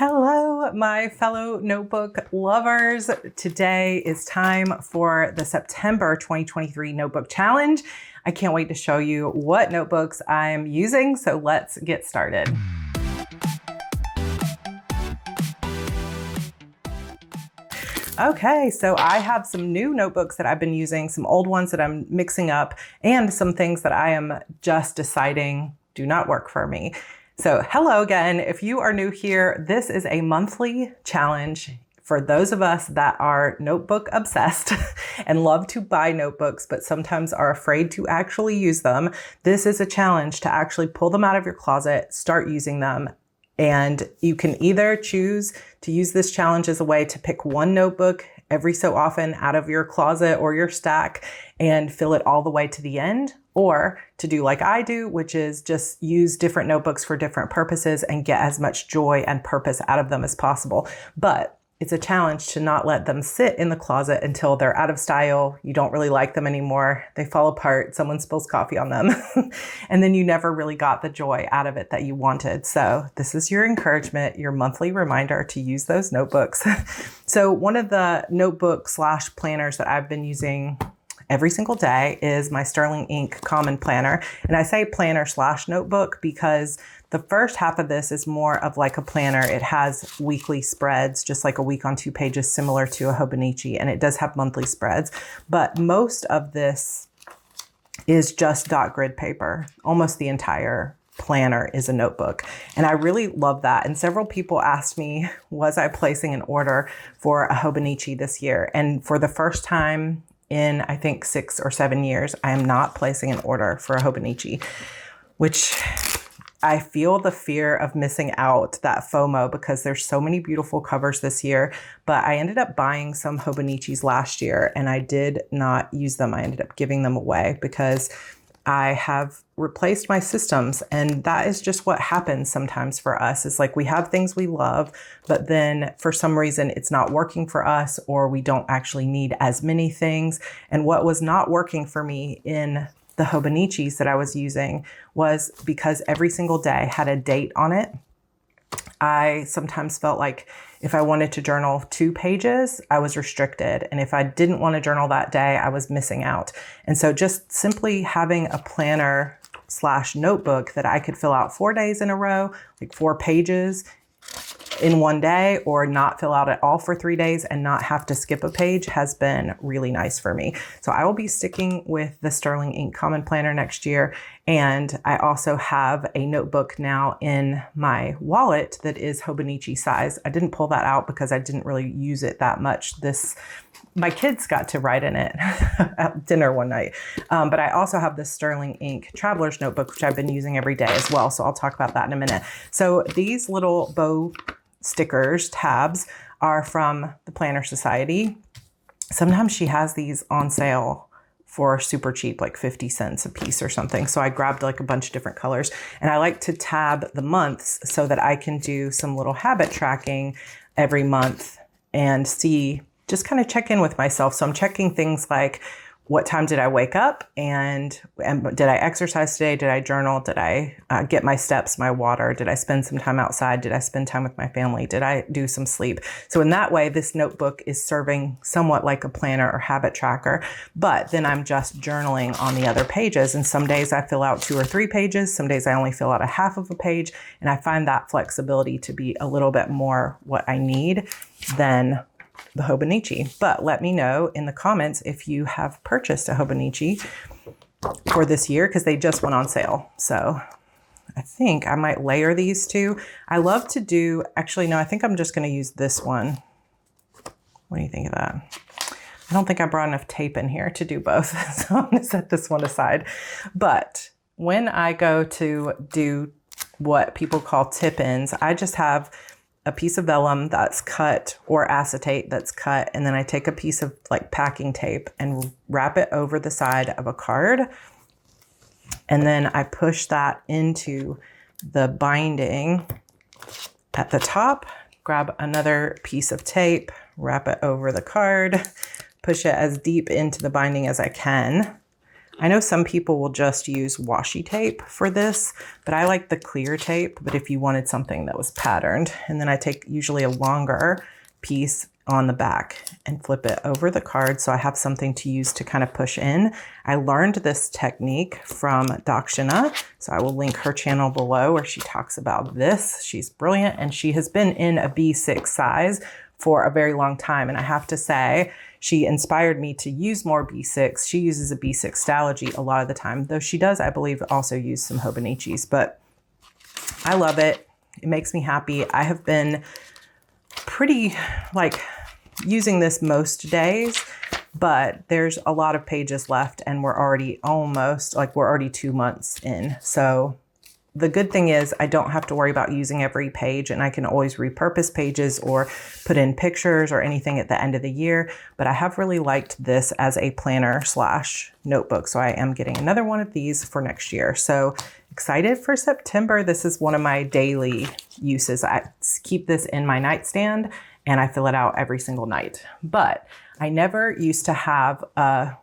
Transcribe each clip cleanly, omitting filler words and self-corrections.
Hello, my fellow notebook lovers. Today is time for the September 2023 Notebook Challenge. I can't wait to show you what notebooks I'm using, so let's get started. Okay, so I have some new notebooks that I've been using, some old ones that I'm mixing up, and some things that I am just deciding do not work for me. So hello again. If you are new here, this is a monthly challenge for those of us that are notebook obsessed and love to buy notebooks, but sometimes are afraid to actually use them. This is a challenge to actually pull them out of your closet, start using them. And you can either choose to use this challenge as a way to pick one notebook every so often out of your closet or your stack and fill it all the way to the end, or to do like I do, which is just use different notebooks for different purposes and get as much joy and purpose out of them as possible. But it's a challenge to not let them sit in the closet until they're out of style. You don't really like them anymore. They fall apart. Someone spills coffee on them. And then you never really got the joy out of it that you wanted. So this is your encouragement, your monthly reminder to use those notebooks. So one of the notebook/planners that I've been using every single day is my Sterling Ink Common Planner. And I say planner/notebook because the first half of this is more of like a planner. It has weekly spreads, just like a week on 2 pages, similar to a Hobonichi, and it does have monthly spreads. But most of this is just dot grid paper. Almost the entire planner is a notebook. And I really love that. And several people asked me, was I placing an order for a Hobonichi this year? And for the first time in, I think, 6 or 7 years, I am not placing an order for a Hobonichi, which I feel the fear of missing out, that FOMO, because there's so many beautiful covers this year. But I ended up buying some Hobonichis last year and I did not use them. I ended up giving them away because I have replaced my systems, and that is just what happens sometimes for us. It's like we have things we love, but then for some reason it's not working for us, or we don't actually need as many things. And what was not working for me in the Hobonichis that I was using was because every single day had a date on it. I sometimes felt like if I wanted to journal 2 pages, I was restricted. And if I didn't want to journal that day, I was missing out. And so just simply having a planner/notebook that I could fill out 4 days in a row, like 4 pages in one day, or not fill out at all for 3 days and not have to skip a page, has been really nice for me. So I will be sticking with the Sterling Ink Common Planner next year. And I also have a notebook now in my wallet that is Hobonichi size. I didn't pull that out because I didn't really use it that much. My kids got to write in it at dinner one night. But I also have the Sterling Ink Traveler's Notebook, which I've been using every day as well. So I'll talk about that in a minute. So these little bow stickers, tabs, are from the Planner Society. Sometimes she has these on sale for super cheap, like 50 cents a piece or something. So I grabbed like a bunch of different colors, and I like to tab the months so that I can do some little habit tracking every month and see, just kind of check in with myself. So I'm checking things like, what time did I wake up? And did I exercise today? Did I journal? Did I get my steps, my water? Did I spend some time outside? Did I spend time with my family? Did I do some sleep? So in that way, this notebook is serving somewhat like a planner or habit tracker, but then I'm just journaling on the other pages. And some days I fill out 2 or 3 pages. Some days I only fill out a half of a page. And I find that flexibility to be a little bit more what I need than the Hobonichi. But let me know in the comments if you have purchased a Hobonichi for this year, because they just went on sale. So I think I might layer these 2. I love to do, actually, no, I think I'm just going to use this one. What do you think of that? I don't think I brought enough tape in here to do both. So I'm going to set this one aside. But when I go to do what people call tip-ins, I just have a piece of vellum that's cut, or acetate that's cut, and then I take a piece of like packing tape and wrap it over the side of a card. And then I push that into the binding at the top, grab another piece of tape, wrap it over the card, push it as deep into the binding as I can. I know some people will just use washi tape for this, but I like the clear tape. But if you wanted something that was patterned, and then I take usually a longer piece on the back and flip it over the card so I have something to use to kind of push in. I learned this technique from Dakshina, so I will link her channel below where she talks about this. She's brilliant, and she has been in a B6 size for a very long time. And I have to say, she inspired me to use more B6. She uses a B6 Stalogy a lot of the time, though she does, I believe, also use some Hobonichis, but I love it. It makes me happy. I have been pretty like using this most days, but there's a lot of pages left and we're already 2 months in. So the good thing is I don't have to worry about using every page, and I can always repurpose pages or put in pictures or anything at the end of the year. But I have really liked this as a planner / notebook. So I am getting another one of these for next year. So excited for September. This is one of my daily uses. I keep this in my nightstand and I fill it out every single night. But I never used to have, I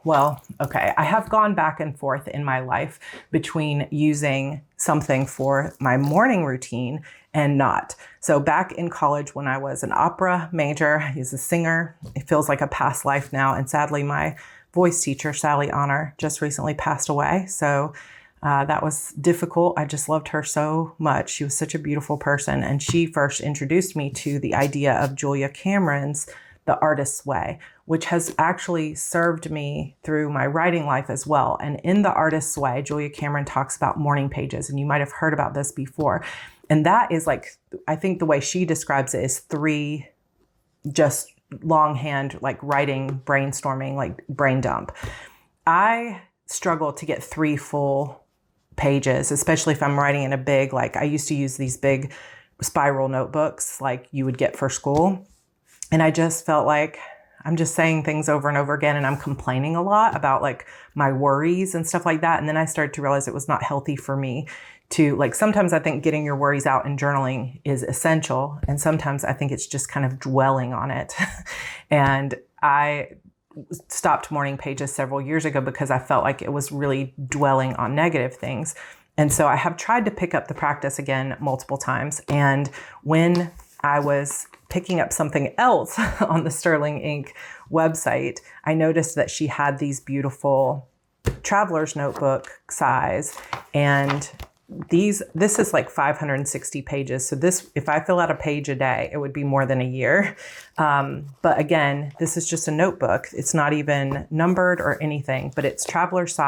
have gone back and forth in my life between using something for my morning routine and not. So back in college when I was an opera major, I was a singer. It feels like a past life now. And sadly, my voice teacher, Sally Honor, just recently passed away. So that was difficult. I just loved her so much. She was such a beautiful person. And she first introduced me to the idea of Julia Cameron's The Artist's Way, which has actually served me through my writing life as well. And in The Artist's Way, Julia Cameron talks about morning pages, and you might have heard about this before. And that is like, I think the way she describes it is 3 just longhand, like writing, brainstorming, like brain dump. I struggle to get 3 full pages, especially if I'm writing in a big, like I used to use these big spiral notebooks like you would get for school. And I just felt like I'm just saying things over and over again, and I'm complaining a lot about like my worries and stuff like that. And then I started to realize it was not healthy for me to, like, sometimes I think getting your worries out and journaling is essential. And sometimes I think it's just kind of dwelling on it. And I stopped morning pages several years ago because I felt like it was really dwelling on negative things. And so I have tried to pick up the practice again multiple times. And when I was picking up something else on the Sterling Ink website, I noticed that she had these beautiful traveler's notebook size, and this is like 560 pages. So this, if I fill out a page a day, it would be more than a year. But again, this is just a notebook. It's not even numbered or anything, but it's traveler's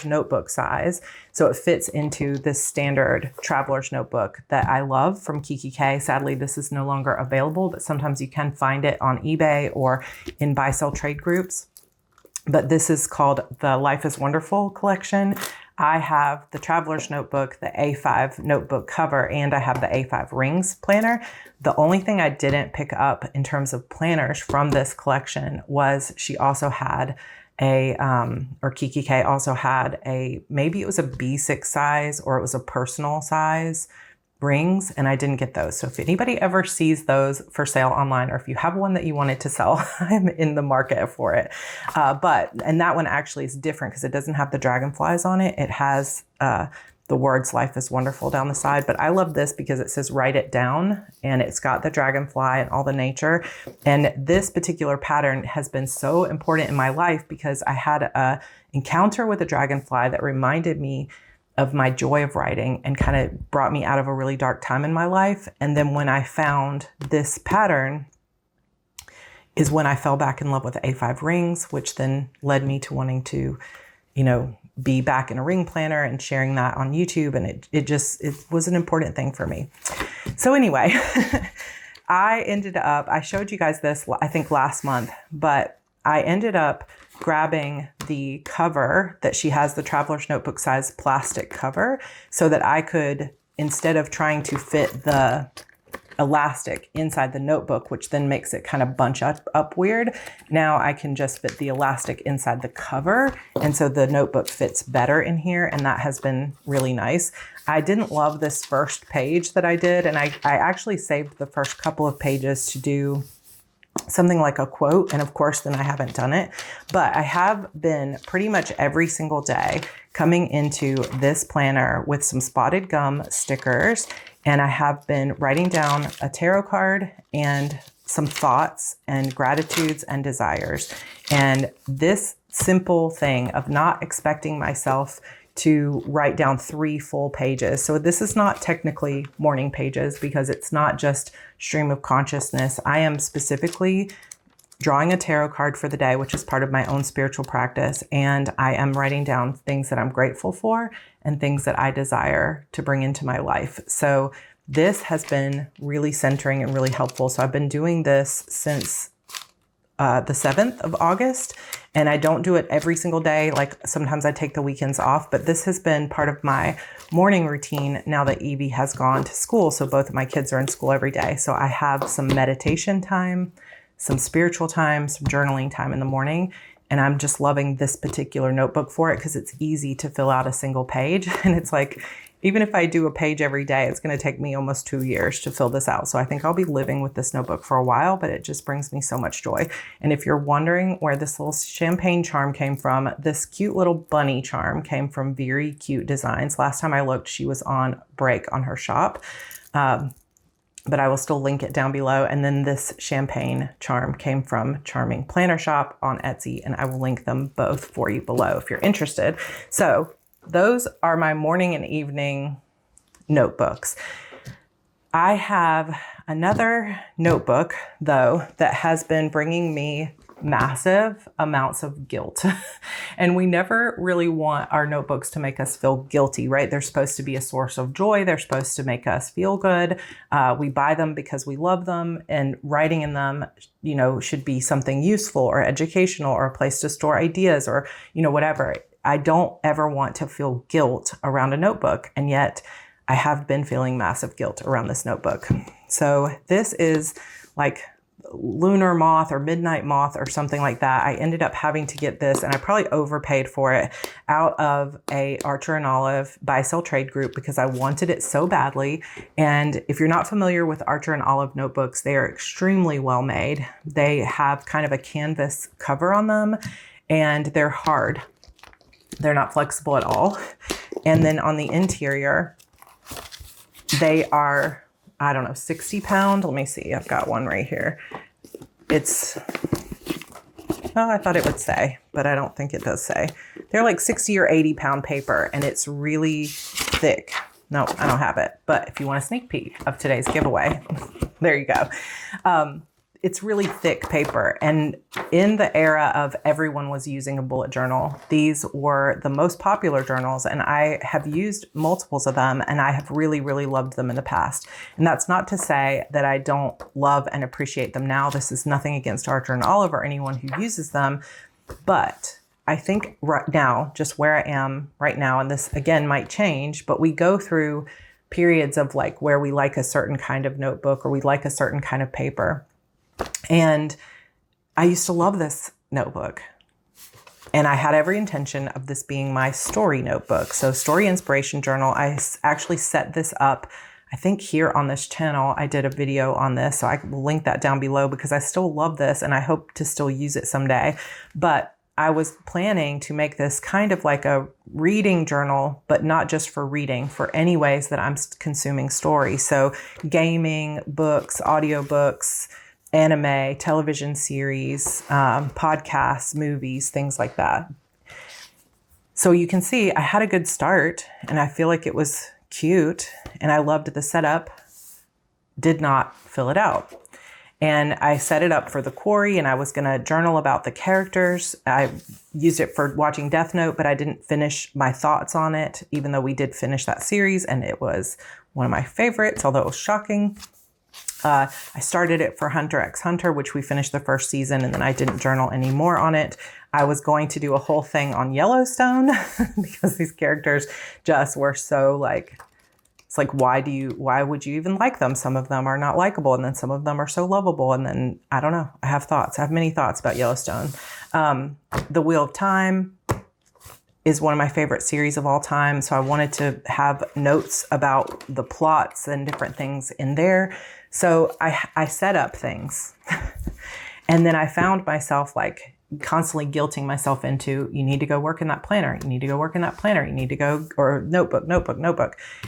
notebook size. So it fits into this standard traveler's notebook that I love from Kiki K. Sadly, this is no longer available, but sometimes you can find it on eBay or in buy-sell trade groups. But this is called the Life is Wonderful collection. I have the Traveler's Notebook, the A5 notebook cover, and I have the A5 Rings planner. The only thing I didn't pick up in terms of planners from this collection was she also had Kiki K also had maybe it was a B6 size or it was a personal size rings, and I didn't get those. So if anybody ever sees those for sale online, or if you have one that you wanted to sell, I'm in the market for it. And that one actually is different because it doesn't have the dragonflies on it. It has the words "Life is Wonderful" down the side. But I love this because it says "Write it down," and it's got the dragonfly and all the nature. And this particular pattern has been so important in my life because I had a encounter with a dragonfly that reminded me of my joy of writing and kind of brought me out of a really dark time in my life. And then when I found this pattern is when I fell back in love with A5 rings, which then led me to wanting to, be back in a ring planner and sharing that on YouTube. And it was an important thing for me. So anyway, I showed you guys this, I think last month, but I ended up grabbing the cover that she has, the Traveler's Notebook size plastic cover, so that I could, instead of trying to fit the elastic inside the notebook, which then makes it kind of bunch up weird, now I can just fit the elastic inside the cover. And so the notebook fits better in here. And that has been really nice. I didn't love this first page that I did. And I actually saved the first couple of pages to do something like a quote. And of course, then I haven't done it, but I have been pretty much every single day coming into this planner with some spotted gum stickers. And I have been writing down a tarot card and some thoughts and gratitudes and desires. And this simple thing of not expecting myself to write down 3 full pages. So this is not technically morning pages because it's not just stream of consciousness. I am specifically drawing a tarot card for the day, which is part of my own spiritual practice. And I am writing down things that I'm grateful for and things that I desire to bring into my life. So this has been really centering and really helpful. So I've been doing this since the 7th of August, and I don't do it every single day. Like sometimes I take the weekends off, but this has been part of my morning routine now that Evie has gone to school. So both of my kids are in school every day. So I have some meditation time, some spiritual time, some journaling time in the morning. And I'm just loving this particular notebook for it because it's easy to fill out a single page. And it's like, even if I do a page every day, it's going to take me almost 2 years to fill this out. So I think I'll be living with this notebook for a while, but it just brings me so much joy. And if you're wondering where this little champagne charm came from, this cute little bunny charm came from Very Cute Designs. Last time I looked, she was on break on her shop. But I will still link it down below. And then this champagne charm came from Charming Planner Shop on Etsy, and I will link them both for you below if you're interested. So those are my morning and evening notebooks. I have another notebook, though, that has been bringing me massive amounts of guilt. And we never really want our notebooks to make us feel guilty, right? They're supposed to be a source of joy. They're supposed to make us feel good. We buy them because we love them, and writing in them, should be something useful or educational or a place to store ideas or, whatever. I don't ever want to feel guilt around a notebook. And yet I have been feeling massive guilt around this notebook. So this is like lunar moth or midnight moth or something like that. I ended up having to get this, and I probably overpaid for it, out of a Archer and Olive buy sell trade group because I wanted it so badly. And if you're not familiar with Archer and Olive notebooks, they are extremely well made. They have kind of a canvas cover on them, and they're hard. They're not flexible at all. And then on the interior, they are, 60 pound. Let me see. I've got one right here. I thought it would say, but I don't think it does say. They're like 60 or 80 pound paper, and it's really thick. No, I don't have it. But if you want a sneak peek of today's giveaway, there you go. It's really thick paper. And in the era of everyone was using a bullet journal, these were the most popular journals. And I have used multiples of them, and I have really, really loved them in the past. And that's not to say that I don't love and appreciate them now. This is nothing against Archer and Olive or anyone who uses them. But I think right now, just where I am right now, and this again might change, but we go through periods of like where we like a certain kind of notebook or we like a certain kind of paper. And I used to love this notebook, and I had every intention of this being my story notebook. So story inspiration journal, I actually set this up, I think here on this channel. I did a video on this, so I will link that down below because I still love this and I hope to still use it someday. But I was planning to make this kind of like a reading journal, but not just for reading, for any ways that I'm consuming story. So gaming, books, audiobooks, anime, television series, podcasts, movies, things like that. So you can see I had a good start, and I feel like it was cute, and I loved the setup. Did not fill it out. And I set it up for the quarry, and I was going to journal about the characters. I used it for watching Death Note, but I didn't finish my thoughts on it, even though we did finish that series, and it was one of my favorites, although it was shocking. I started it for Hunter x Hunter, which we finished the first season, and then I didn't journal any more on it. I was going to do a whole thing on Yellowstone because these characters just were so like, it's like, why would you even like them? Some of them are not likable, and then some of them are so lovable. And then, I don't know, I have thoughts. I have many thoughts about Yellowstone. The Wheel of Time is one of my favorite series of all time. So I wanted to have notes about the plots and different things in there. So I set up things And then I found myself like constantly guilting myself into, you need to go work in that planner. You need to go work in that planner. You need to go, or notebook.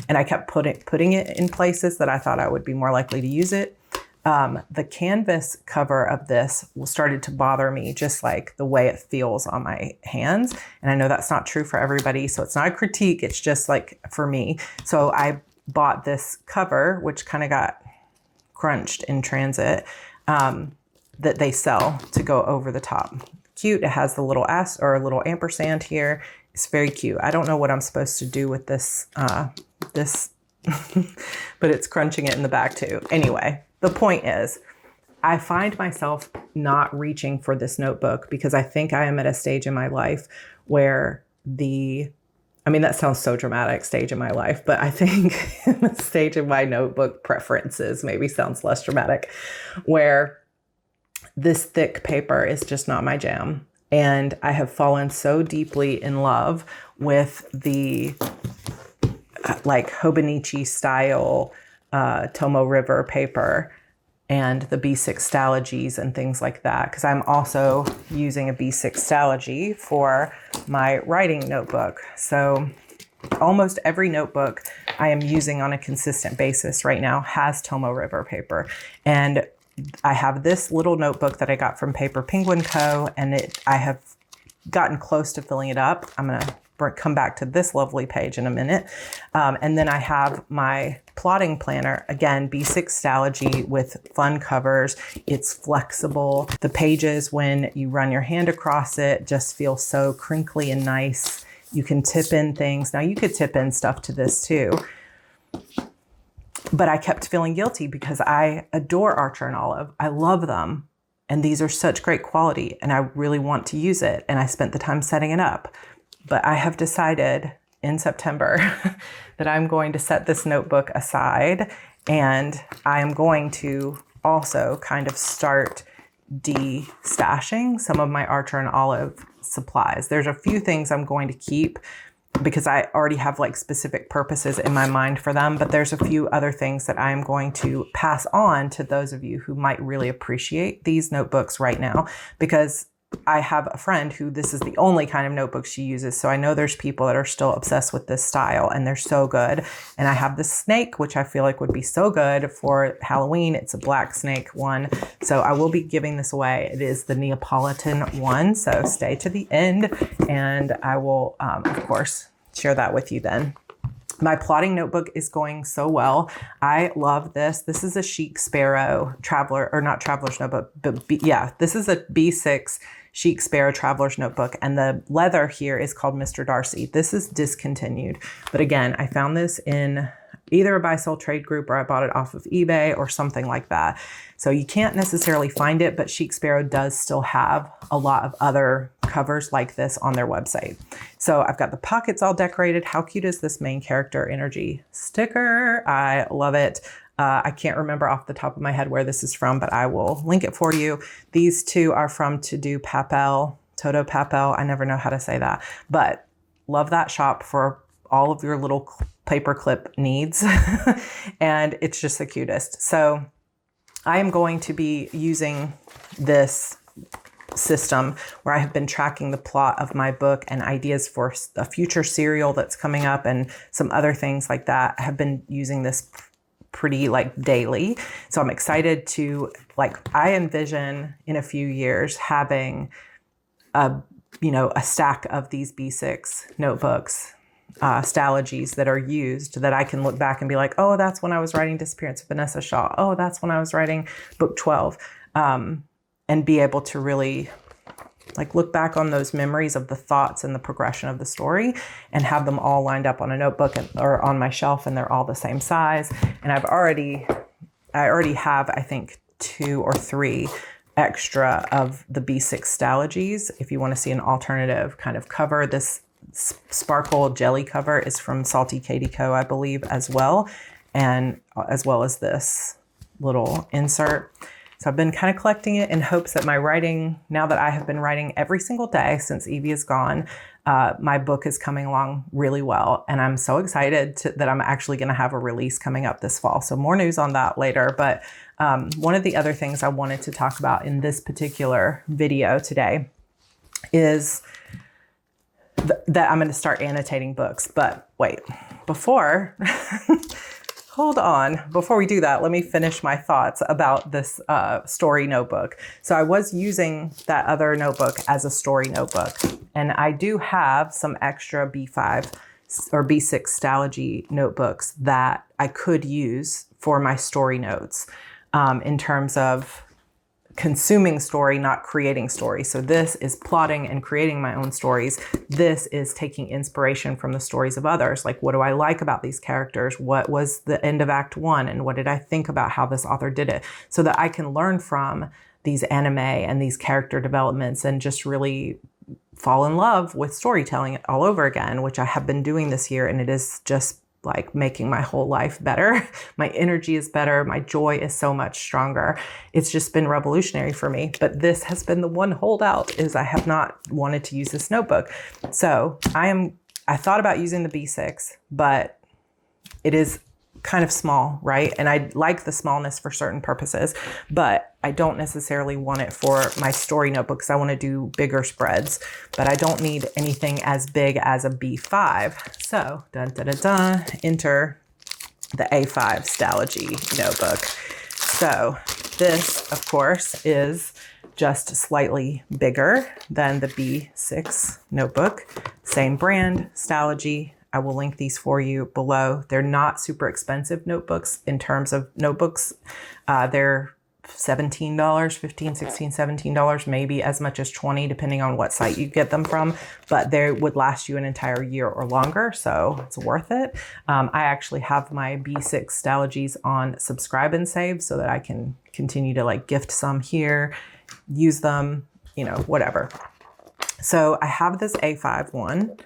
And I kept putting it in places that I thought I would be more likely to use it. The canvas cover of this started to bother me, just like the way it feels on my hands. And I know that's not true for everybody. So it's not a critique. It's just like for me. So I bought this cover, which kind of got crunched in transit, that they sell to go over the top. Cute. It has the little S or a little ampersand here. It's very cute. I don't know what I'm supposed to do with this, but it's crunching it in the back too. Anyway, the point is, I find myself not reaching for this notebook because I think I am at a stage in my life where that sounds so dramatic, stage in my life, but I think the stage of my notebook preferences maybe sounds less dramatic, where this thick paper is just not my jam. And I have fallen so deeply in love with the like Hobonichi style Tomoe River paper and the B6 Stalogies and things like that. Because I'm also using a B6 Stalogy for my writing notebook. So almost every notebook I am using on a consistent basis right now has Tomoe River paper. And I have this little notebook that I got from Paper Penguin Co. And I have gotten close to filling it up. I'm going to come back to this lovely page in a minute. And then I have my plotting planner, again, B6 Stalogy with fun covers. It's flexible. The pages, when you run your hand across it, just feel so crinkly and nice. You can tip in things. Now you could tip in stuff to this too. But I kept feeling guilty because I adore Archer and Olive. I love them. And these are such great quality and I really want to use it. And I spent the time setting it up. But I have decided in September that I'm going to set this notebook aside, and I am going to also kind of start de-stashing some of my Archer and Olive supplies. There's a few things I'm going to keep because I already have like specific purposes in my mind for them, but there's a few other things that I am going to pass on to those of you who might really appreciate these notebooks right now, because I have a friend who this is the only kind of notebook she uses. So I know there's people that are still obsessed with this style and they're so good. And I have this snake, which I feel like would be so good for Halloween. It's a black snake one. So I will be giving this away. It is the Neapolitan one. So stay to the end and I will, of course, share that with you then. My plotting notebook is going so well. I love this. This is a Chic Sparrow Traveler, or not Traveler's Notebook, but this is a B6 Chic Sparrow Traveler's Notebook. And the leather here is called Mr. Darcy. This is discontinued. But again, I found this in either a buy-sell trade group or I bought it off of eBay or something like that. So you can't necessarily find it, but Chic Sparrow does still have a lot of other covers like this on their website. So I've got the pockets all decorated. How cute is this main character energy sticker? I love it. I can't remember off the top of my head where this is from, but I will link it for you. These two are from Todo Papel. I never know how to say that, but love that shop for all of your little paperclip needs. And it's just the cutest. So I am going to be using this system where I have been tracking the plot of my book and ideas for a future serial that's coming up and some other things like that. I have been using this pretty like daily. So I'm excited to I envision in a few years having a stack of these B6 notebooks, Stalogies that are used that I can look back and be like, oh, that's when I was writing Disappearance of Vanessa Shaw. Oh, that's when I was writing book 12. And be able to really look back on those memories of the thoughts and the progression of the story and have them all lined up on a notebook or on my shelf, and they're all the same size. And I already have, I think, 2 or 3 extra of the B6 Stalogies. If you want to see an alternative kind of cover, this sparkle jelly cover is from Salty Katie Co., I believe, as well. And as well as this little insert. So I've been kind of collecting it in hopes that my writing, now that I have been writing every single day since Evie is gone, my book is coming along really well. And I'm so excited that I'm actually going to have a release coming up this fall. So more news on that later. But one of the other things I wanted to talk about in this particular video today is that I'm going to start annotating books. But wait, before, hold on. Before we do that, let me finish my thoughts about this story notebook. So I was using that other notebook as a story notebook, and I do have some extra B5 or B6 Stalogy notebooks that I could use for my story notes in terms of consuming story, not creating story. So this is plotting and creating my own stories. This is taking inspiration from the stories of others. Like, what do I like about these characters? What was the end of Act 1? And what did I think about how this author did it? So that I can learn from these anime and these character developments and just really fall in love with storytelling all over again, which I have been doing this year. And it is just like making my whole life better. My energy is better. My joy is so much stronger. It's just been revolutionary for me. But this has been the one holdout, is I have not wanted to use this notebook. So I thought about using the B6, but it is kind of small, right? And I like the smallness for certain purposes, but I don't necessarily want it for my story notebook because I want to do bigger spreads, but I don't need anything as big as a B5. So enter the A5 Stalogy notebook. So this, of course, is just slightly bigger than the B6 notebook. Same brand, Stalogy. I will link these for you below. They're not super expensive notebooks in terms of notebooks. They're $17, $15, $16, $17, maybe as much as $20, depending on what site you get them from, but they would last you an entire year or longer, so it's worth it. I actually have my B6 Stalogies on subscribe and save so that I can continue to like gift some here, use them, you know, whatever. So I have this A5 one,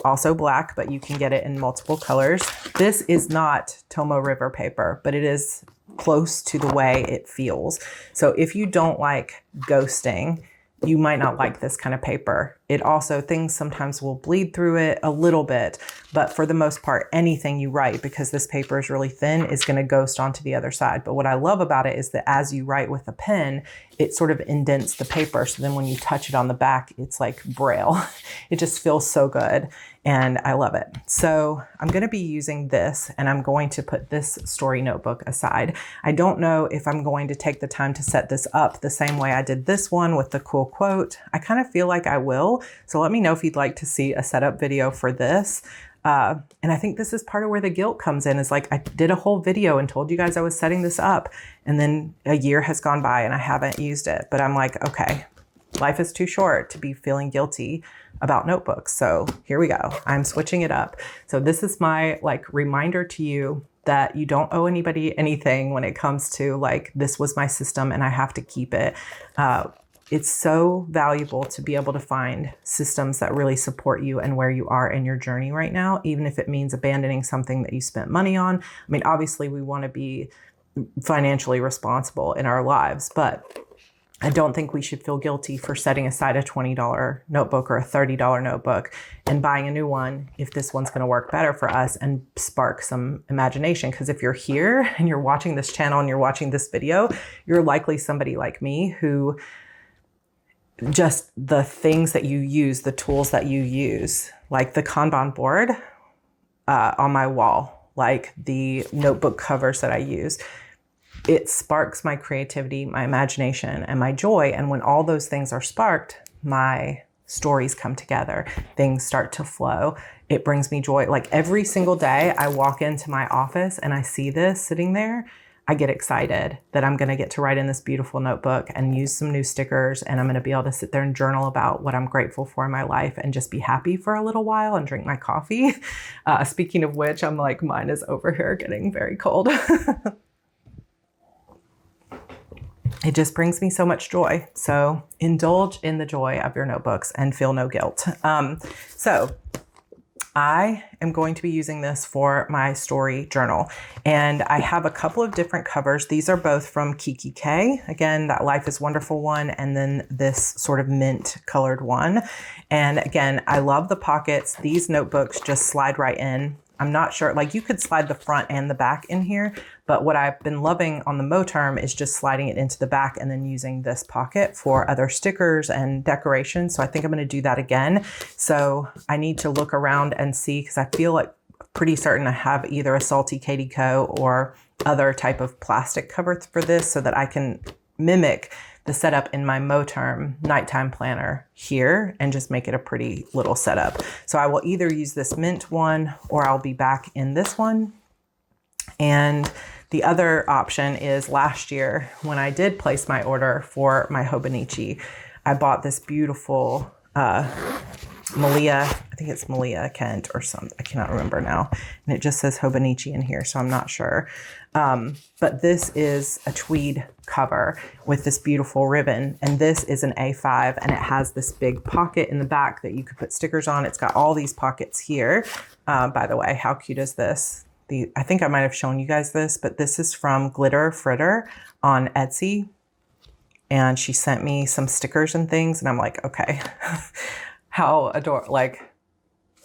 also black, but you can get it in multiple colors. This is not Tomoe River paper, but it is close to the way it feels. So if you don't like ghosting, you might not like this kind of paper. It also, things sometimes will bleed through it a little bit, but for the most part, anything you write, because this paper is really thin, is going to ghost onto the other side. But what I love about it is that as you write with a pen, it sort of indents the paper. So then when you touch it on the back, it's like Braille. It just feels so good. And I love it. So I'm going to be using this, and I'm going to put this story notebook aside. I don't know if I'm going to take the time to set this up the same way I did this one with the cool quote. I kind of feel like I will. So let me know if you'd like to see a setup video for this. And I think this is part of where the guilt comes in, is like I did a whole video and told you guys I was setting this up, and then a year has gone by and I haven't used it. But I'm like, okay, life is too short to be feeling guilty about notebooks. So here we go. I'm switching it up. So this is my like reminder to you that you don't owe anybody anything when it comes to like, this was my system and I have to keep it. It's so valuable to be able to find systems that really support you and where you are in your journey right now, even if it means abandoning something that you spent money on. I mean, obviously we want to be financially responsible in our lives, but I don't think we should feel guilty for setting aside a $20 notebook or a $30 notebook and buying a new one if this one's going to work better for us and spark some imagination. Because if you're here and you're watching this channel and you're watching this video, you're likely somebody like me who just the things that you use, the tools that you use, like the Kanban board on my wall, like the notebook covers that I use, it sparks my creativity, my imagination, and my joy. And when all those things are sparked, my stories come together. Things start to flow. It brings me joy. Like every single day I walk into my office and I see this sitting there, I get excited that I'm going to get to write in this beautiful notebook and use some new stickers. And I'm going to be able to sit there and journal about what I'm grateful for in my life and just be happy for a little while and drink my coffee. Speaking of which, I'm like, mine is over here getting very cold. It just brings me so much joy. So indulge in the joy of your notebooks and feel no guilt. So I am going to be using this for my story journal, and I have a couple of different covers. These are both from Kiki K. Again, that Life is Wonderful one, and then this sort of mint colored one. And again, I love the pockets. These notebooks just slide right in. I'm not sure, like you could slide the front and the back in here, but what I've been loving on the Moterm is just sliding it into the back and then using this pocket for other stickers and decorations. So I think I'm going to do that again. So I need to look around and see, because I feel like pretty certain I have either a Salty Katie Co. or other type of plastic cover for this so that I can mimic the setup in my Moterm nighttime planner here and just make it a pretty little setup. So I will either use this mint one or I'll be back in this one. And the other option is last year when I did place my order for my Hobonichi, I bought this beautiful Malia, I think it's Malia Kent or something, I cannot remember now. And it just says Hobonichi in here, so I'm not sure. But this is a tweed cover with this beautiful ribbon. And this is an A5 and it has this big pocket in the back that you could put stickers on. It's got all these pockets here. By the way, how cute is this? I think I might have shown you guys this, but this is from Glitter Fritter on Etsy. And she sent me some stickers and things. And I'm like, okay, how adorable, like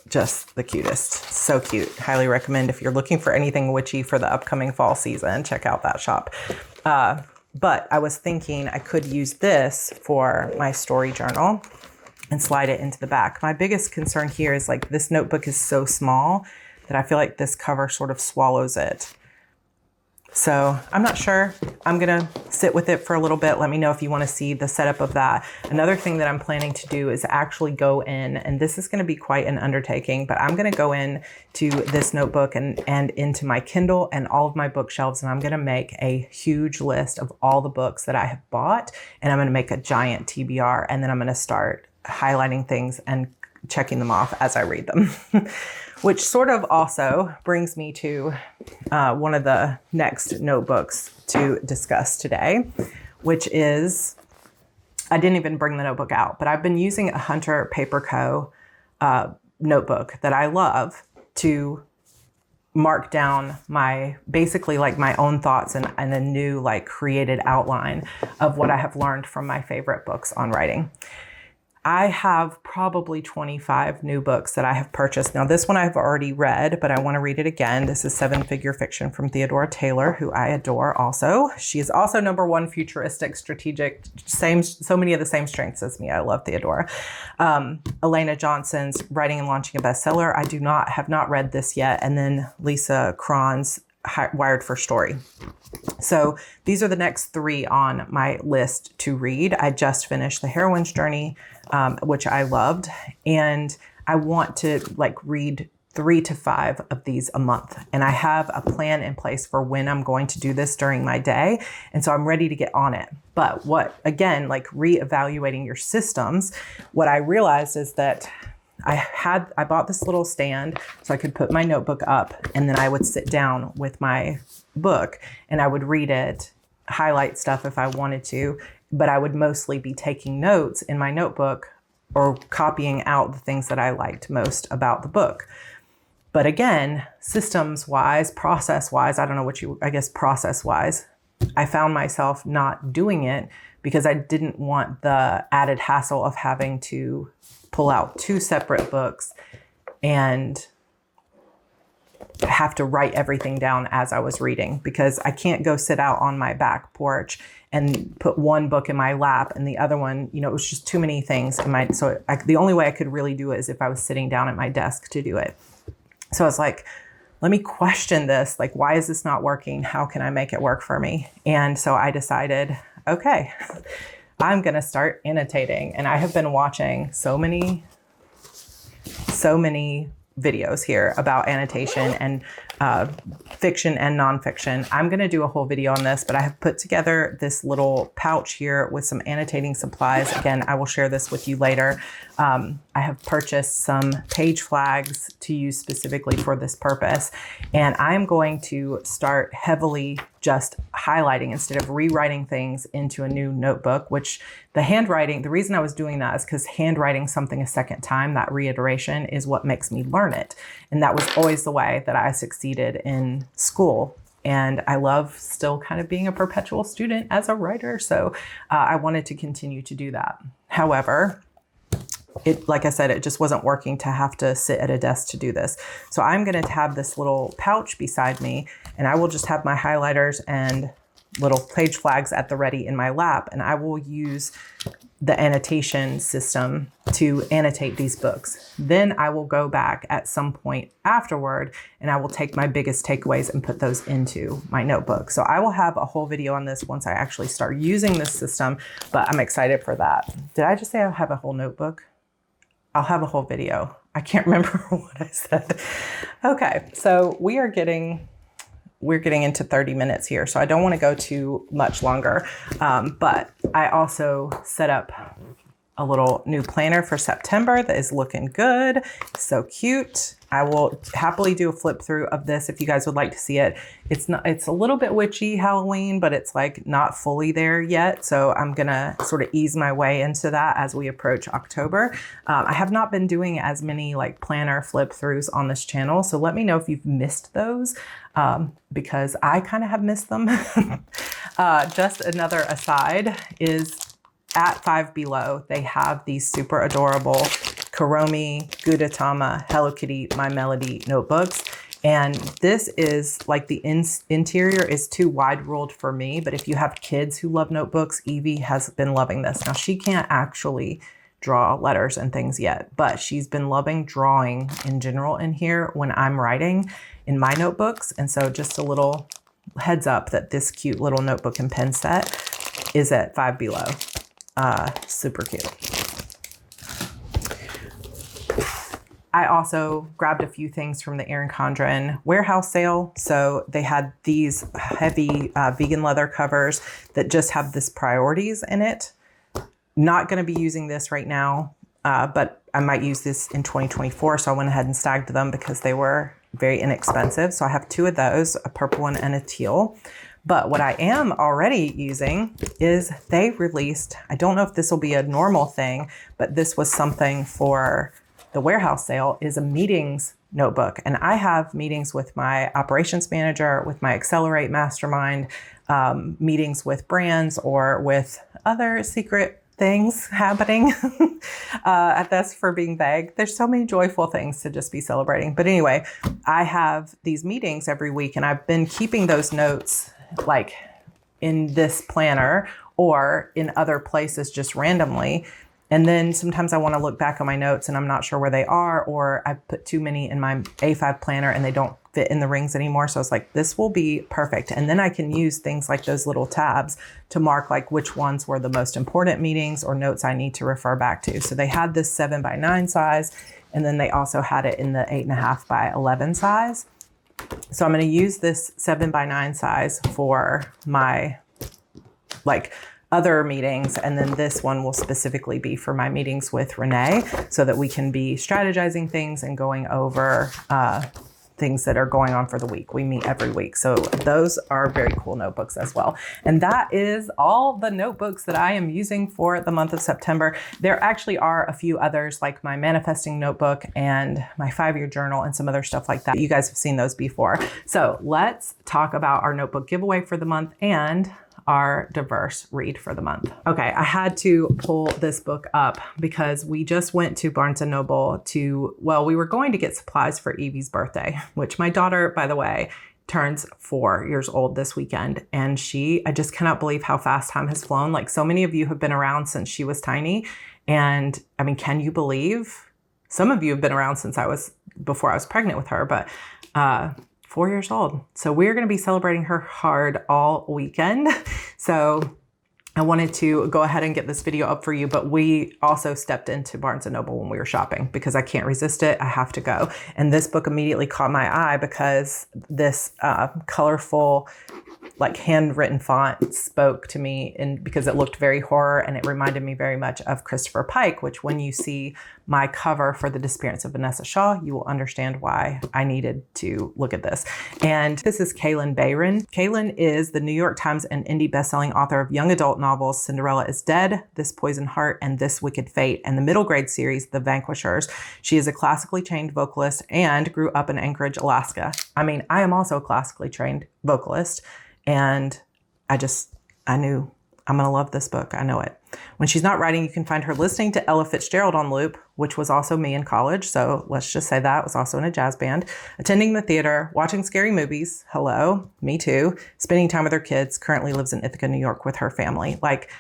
just the cutest. So cute. Highly recommend if you're looking for anything witchy for the upcoming fall season, check out that shop. But I was thinking I could use this for my story journal and slide it into the back. My biggest concern here is like this notebook is so small that I feel like this cover sort of swallows it. So I'm not sure. I'm gonna sit with it for a little bit. Let me know if you wanna see the setup of that. Another thing that I'm planning to do is actually go in, and this is gonna be quite an undertaking, but I'm gonna go in to this notebook and into my Kindle and all of my bookshelves, and I'm gonna make a huge list of all the books that I have bought, and I'm gonna make a giant TBR, and then I'm gonna start highlighting things and checking them off as I read them. Which sort of also brings me to one of the next notebooks to discuss today, which is, I didn't even bring the notebook out, but I've been using a Hunter Paper Co. Notebook that I love to mark down basically like my own thoughts and a new like created outline of what I have learned from my favorite books on writing. I have probably 25 new books that I have purchased. Now, this one I've already read, but I want to read it again. This is Seven Figure Fiction from Theodora Taylor, who I adore also. She is also #1 futuristic, strategic, so many of the same strengths as me. I love Theodora. Elena Johnson's Writing and Launching a Bestseller. I have not read this yet. And then Lisa Cron's Wired for Story. So these are the next 3 on my list to read. I just finished The Heroine's Journey, which I loved. And I want to read 3 to 5 of these a month. And I have a plan in place for when I'm going to do this during my day. And so I'm ready to get on it. But reevaluating your systems, what I realized is that I bought this little stand so I could put my notebook up, and then I would sit down with my book and I would read it, highlight stuff if I wanted to, but I would mostly be taking notes in my notebook or copying out the things that I liked most about the book. But again, systems wise, process wise, process wise, I found myself not doing it because I didn't want the added hassle of having to pull out 2 separate books and have to write everything down as I was reading, because I can't go sit out on my back porch and put one book in my lap and the other one, it was just too many things. The only way I could really do it is if I was sitting down at my desk to do it. So I was like, let me question this. Like, why is this not working? How can I make it work for me? And so I decided, okay, I'm going to start annotating. And I have been watching so many videos here about annotation and fiction and nonfiction. I'm going to do a whole video on this, but I have put together this little pouch here with some annotating supplies. Again, I will share this with you later. I have purchased some page flags to use specifically for this purpose. And I'm going to start heavily just highlighting instead of rewriting things into a new notebook, which the handwriting, the reason I was doing that is because handwriting something a second time, that reiteration is what makes me learn it. And that was always the way that I succeeded in school. And I love still kind of being a perpetual student as a writer. So I wanted to continue to do that. However, like I said, it just wasn't working to have to sit at a desk to do this. So I'm going to have this little pouch beside me, and I will just have my highlighters and little page flags at the ready in my lap. And I will use the annotation system to annotate these books. Then I will go back at some point afterward, and I will take my biggest takeaways and put those into my notebook. So I will have a whole video on this once I actually start using this system, but I'm excited for that. Did I just say I'll have a whole notebook? I'll have a whole video. I can't remember what I said. Okay, so we're getting into 30 minutes here, so I don't want to go too much longer. But I also set up a little new planner for September that is looking good. So cute. I will happily do a flip through of this if you guys would like to see it. It's a little bit witchy Halloween, but it's like not fully there yet. So I'm gonna sort of ease my way into that as we approach October. I have not been doing as many like planner flip throughs on this channel. So let me know if you've missed those because I kind of have missed them. Just another aside is at Five Below, they have these super adorable Kuromi, Gudetama, Hello Kitty, My Melody notebooks. And this is like the interior is too wide ruled for me, but if you have kids who love notebooks, Evie has been loving this. Now she can't actually draw letters and things yet, but she's been loving drawing in general in here when I'm writing in my notebooks. And so just a little heads up that this cute little notebook and pen set is at Five Below. Super cute. I also grabbed a few things from the Erin Condren warehouse sale. So they had these heavy vegan leather covers that just have this priorities in it. Not going to be using this right now, but I might use this in 2024. So I went ahead and snagged them because they were very inexpensive. So I have two of those, a purple one and a teal. But what I am already using is they released, I don't know if this will be a normal thing, but this was something for the warehouse sale, is a meetings notebook. And I have meetings with my operations manager, with my Accelerate Mastermind, meetings with brands or with other secret things happening. That's for being vague. There's so many joyful things to just be celebrating. But anyway, I have these meetings every week, and I've been keeping those notes like in this planner or in other places just randomly. And then sometimes I want to look back on my notes and I'm not sure where they are, or I put too many in my A5 planner and they don't fit in the rings anymore. So it's like, this will be perfect. And then I can use things like those little tabs to mark like which ones were the most important meetings or notes I need to refer back to. So they had this 7x9 size, and then they also had it in the 8.5x11 size. So I'm going to use this 7x9 size for my like other meetings. And then this one will specifically be for my meetings with Renee so that we can be strategizing things and going over things that are going on for the week. We meet every week. So those are very cool notebooks as well. And that is all the notebooks that I am using for the month of September. There actually are a few others like my manifesting notebook and my 5-year journal and some other stuff like that. You guys have seen those before. So let's talk about our notebook giveaway for the month and our diverse read for the month. Okay, I had to pull this book up because we just went to Barnes & Noble we were going to get supplies for Evie's birthday, which my daughter, by the way, turns 4 years old this weekend. And I just cannot believe how fast time has flown. Like, so many of you have been around since she was tiny. And I mean, can you believe some of you have been around since before I was pregnant with her, but 4 years old. So we're going to be celebrating her hard all weekend. So I wanted to go ahead and get this video up for you, but we also stepped into Barnes & Noble when we were shopping because I can't resist it. I have to go. And this book immediately caught my eye because this colorful like handwritten font spoke to me, and because it looked very horror and it reminded me very much of Christopher Pike, which when you see my cover for The Disappearance of Vanessa Shaw, you will understand why I needed to look at this. And this is Kaylin Bayron. Kaylin is the New York Times and indie bestselling author of young adult novels Cinderella is Dead, This Poison Heart, and This Wicked Fate, and the middle grade series The Vanquishers. She is a classically trained vocalist and grew up in Anchorage, Alaska. I mean, I am also a classically trained vocalist, and I knew I'm going to love this book. I know it. When she's not writing, you can find her listening to Ella Fitzgerald on loop, which was also me in college. So let's just say that was also in a jazz band, attending the theater, watching scary movies. Hello, me too. Spending time with her kids, currently lives in Ithaca, New York with her family. Like,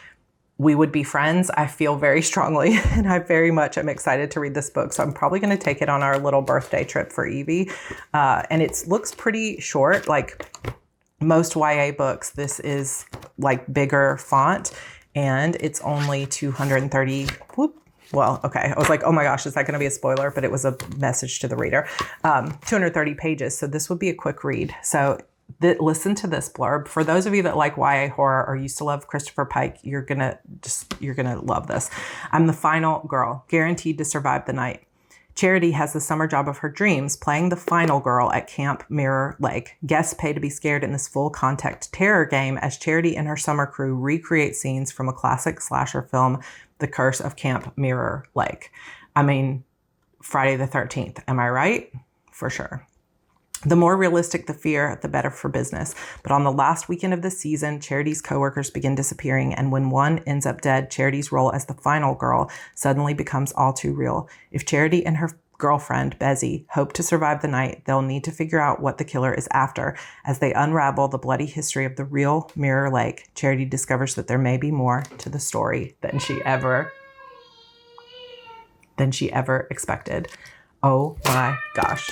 we would be friends. I feel very strongly, and I very much am excited to read this book. So I'm probably going to take it on our little birthday trip for Evie. And it looks pretty short. Like most YA books, this is like bigger font, and it's only 230. Well, okay. I was like, oh my gosh, is that going to be a spoiler? But it was a message to the reader. 230 pages. So this would be a quick read. So listen to this blurb. For those of you that like YA horror or used to love Christopher Pike, you're gonna love this. I'm the final girl, guaranteed to survive the night. Charity has the summer job of her dreams, playing the final girl at Camp Mirror Lake. Guests pay to be scared in this full contact terror game as Charity and her summer crew recreate scenes from a classic slasher film, The Curse of Camp Mirror Lake. I mean, Friday the 13th. Am I right? For sure. The more realistic the fear, the better for business. But on the last weekend of the season, Charity's coworkers begin disappearing, and when one ends up dead, Charity's role as the final girl suddenly becomes all too real. If Charity and her girlfriend, Bezzy, hope to survive the night, they'll need to figure out what the killer is after. As they unravel the bloody history of the real Mirror Lake, Charity discovers that there may be more to the story than she ever expected. Oh my gosh.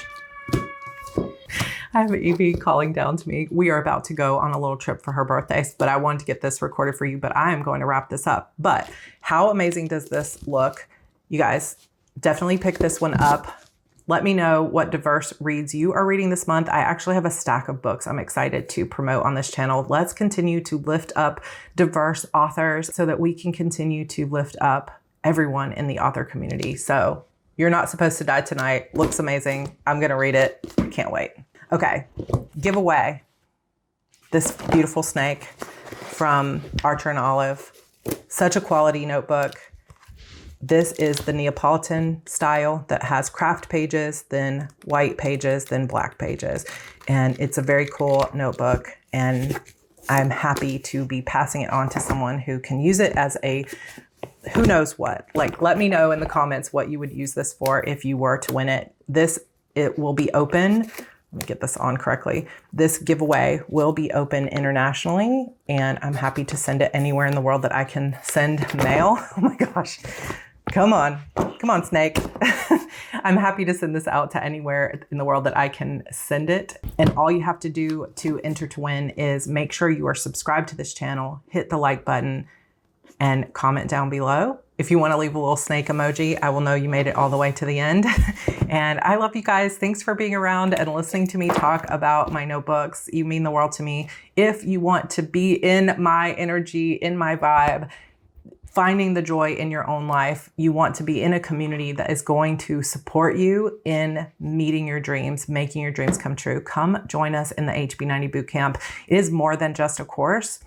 I have Evie calling down to me. We are about to go on a little trip for her birthday, but I wanted to get this recorded for you, but I am going to wrap this up. But how amazing does this look? You guys definitely pick this one up. Let me know what diverse reads you are reading this month. I actually have a stack of books I'm excited to promote on this channel. Let's continue to lift up diverse authors so that we can continue to lift up everyone in the author community. So You're Not Supposed to Die Tonight looks amazing. I'm going to read it. Can't wait. Okay, giveaway. This beautiful snake from Archer and Olive. Such a quality notebook. This is the Neapolitan style that has craft pages, then white pages, then black pages. And it's a very cool notebook. And I'm happy to be passing it on to someone who can use it as a who knows what. Like, let me know in the comments what you would use this for if you were to win it. It will be open. Let me get this on correctly. This giveaway will be open internationally, and I'm happy to send it anywhere in the world that I can send mail. Oh my gosh. Come on, snake. I'm happy to send this out to anywhere in the world that I can send it. And all you have to do to enter to win is make sure you are subscribed to this channel, hit the like button, and comment down below. If you want to leave a little snake emoji, I will know you made it all the way to the end. And I love you guys. Thanks for being around and listening to me talk about my notebooks. You mean the world to me. If you want to be in my energy, in my vibe, finding the joy in your own life, you want to be in a community that is going to support you in meeting your dreams, making your dreams come true, come join us in the HB90 Bootcamp. It is more than just a course.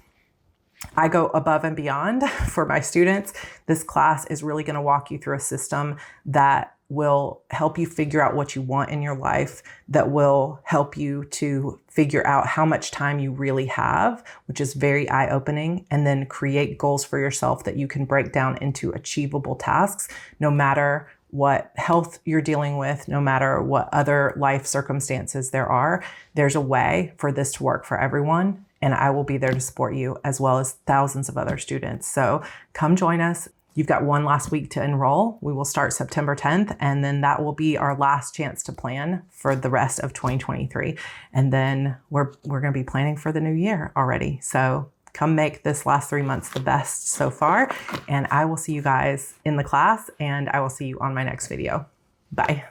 I go above and beyond for my students. This class is really going to walk you through a system that will help you figure out what you want in your life, that will help you to figure out how much time you really have, which is very eye-opening, and then create goals for yourself that you can break down into achievable tasks, no matter what health you're dealing with, no matter what other life circumstances there are. There's a way for this to work for everyone. And I will be there to support you, as well as thousands of other students. So come join us. You've got one last week to enroll. We will start September 10th, and then that will be our last chance to plan for the rest of 2023. And then we're going to be planning for the new year already. So come make this last 3 months the best so far. And I will see you guys in the class, and I will see you on my next video. Bye.